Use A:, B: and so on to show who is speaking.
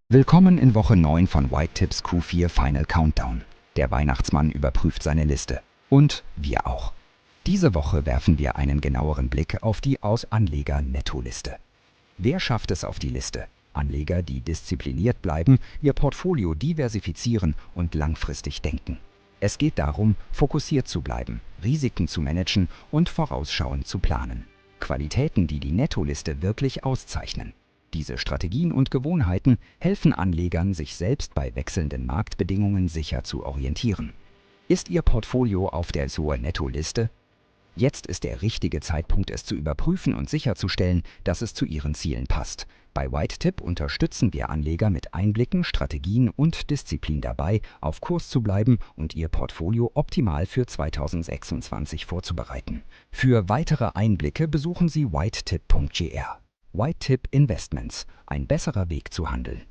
A: Willkommen in Woche 9 von White Tips Q4 Final Countdown. Der Weihnachtsmann überprüft seine Liste. Und wir auch. Diese Woche werfen wir einen genaueren Blick auf die Aus-Anleger-Netto-Liste. Wer schafft es auf die Liste? Anleger, die diszipliniert bleiben, ihr Portfolio diversifizieren und langfristig denken. Es geht darum, fokussiert zu bleiben, Risiken zu managen und vorausschauend zu planen. Qualitäten, die die Netto-Liste wirklich auszeichnen. Diese Strategien und Gewohnheiten helfen Anlegern, sich selbst bei wechselnden Marktbedingungen sicher zu orientieren. Ist Ihr Portfolio auf der SUR-Netto-Liste? Jetzt ist der richtige Zeitpunkt, es zu überprüfen und sicherzustellen, dass es zu Ihren Zielen passt. Bei WhiteTip unterstützen wir Anleger mit Einblicken, Strategien und Disziplin dabei, auf Kurs zu bleiben und ihr Portfolio optimal für 2026 vorzubereiten. Für weitere Einblicke besuchen Sie whitetip.gr. WhiteTip Investments – ein besserer Weg zu handeln.